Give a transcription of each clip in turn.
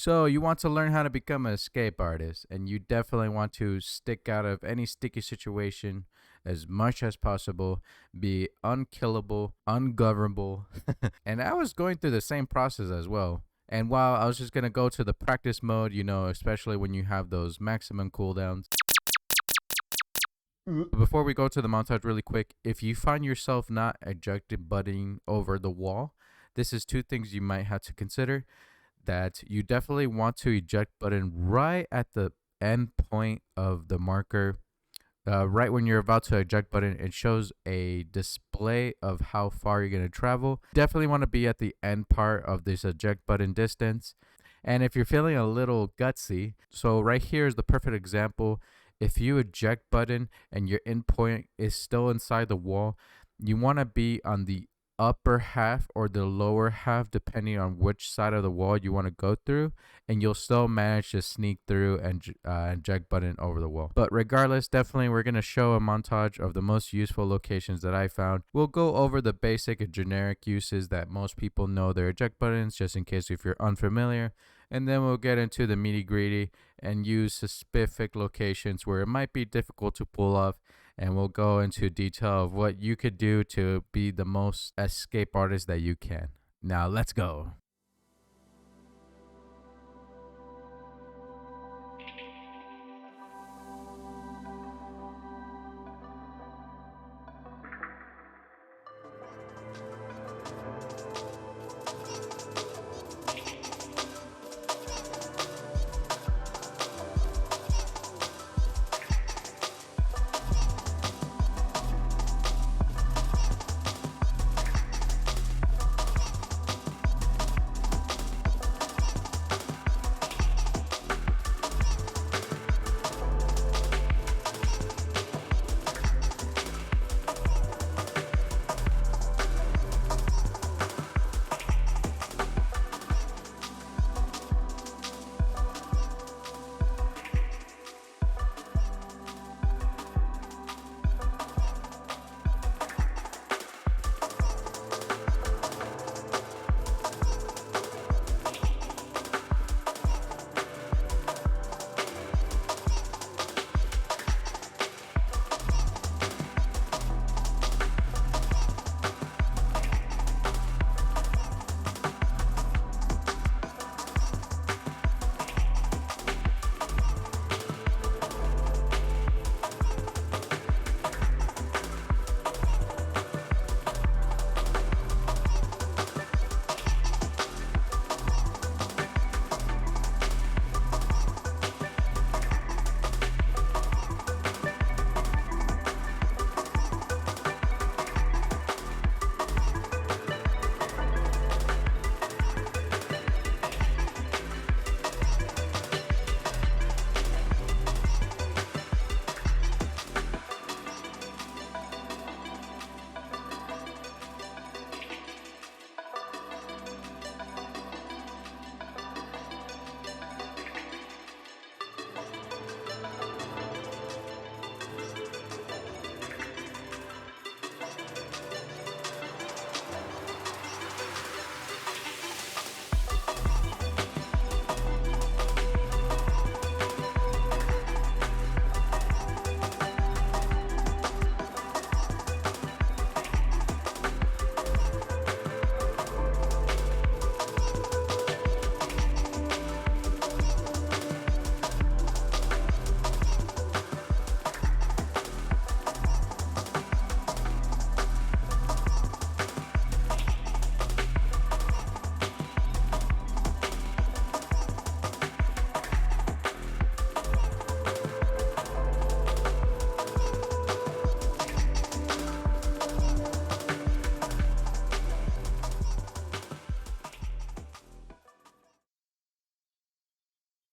So you want to learn how to become an escape artist, and you definitely want to stick out of any sticky situation as much as possible, be unkillable, ungovernable. And I was going through the same process as well. And while I was just gonna go to the practice mode, especially when you have those maximum cooldowns. Before we go to the montage really quick, if you find yourself not ejected butting over the wall, this is two things you might have to consider. That you definitely want to eject button right at the end point of the marker. Right when you're about to eject button, it shows a display of how far you're going to travel. Definitely want to be at the end part of this eject button distance. And if you're feeling a little gutsy, so right here is the perfect example. If you eject button and your endpoint is still inside the wall, you want to be on the upper half or the lower half, depending on which side of the wall you want to go through, and you'll still manage to sneak through and eject button over the wall. But regardless, definitely we're going to show a montage of the most useful locations that I found. We'll go over the basic and generic uses that most people know their eject buttons, just in case if you're unfamiliar. And then we'll get into the nitty gritty and use specific locations where it might be difficult to pull off. And we'll go into detail of what you could do to be the most escape artist that you can. Now, let's go.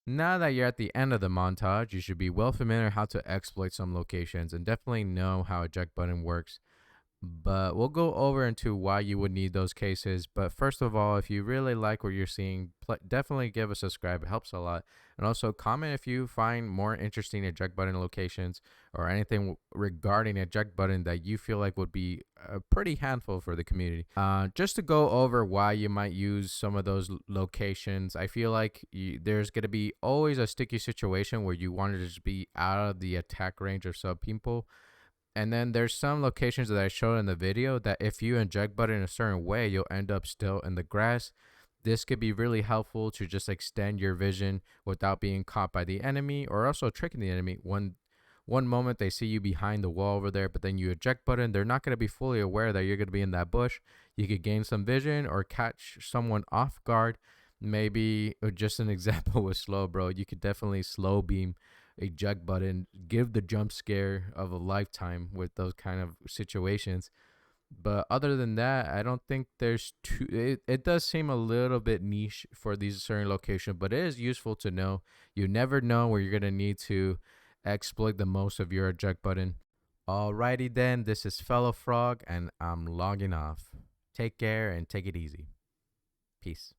Now that you're at the end of the montage, you should be well familiar how to exploit some locations and definitely know how eject button works. But we'll go over into why you would need those cases. But first of all, if you really like what you're seeing, definitely give a subscribe. It helps a lot. And also comment if you find more interesting eject button locations or anything regarding eject button that you feel like would be a pretty handful for the community. Just to go over why you might use some of those locations, I feel like there's going to be always a sticky situation where you want to just be out of the attack range of some people. And then there's some locations that I showed in the video that if you inject button in a certain way, you'll end up still in the grass. This could be really helpful to just extend your vision without being caught by the enemy, or also tricking the enemy. One moment they see you behind the wall over there, but then you eject button, they're not going to be fully aware that you're going to be in that bush. You could gain some vision or catch someone off guard. Maybe just an example with slow, bro. You could definitely slow beam eject button, give the jump scare of a lifetime with those kind of situations. But other than that, I don't think there's too. It does seem a little bit niche for these certain locations, but it is useful to know. You never know where you're gonna need to exploit the most of your eject button. Alrighty then, this is Fellow Frog, and I'm logging off. Take care and take it easy. Peace.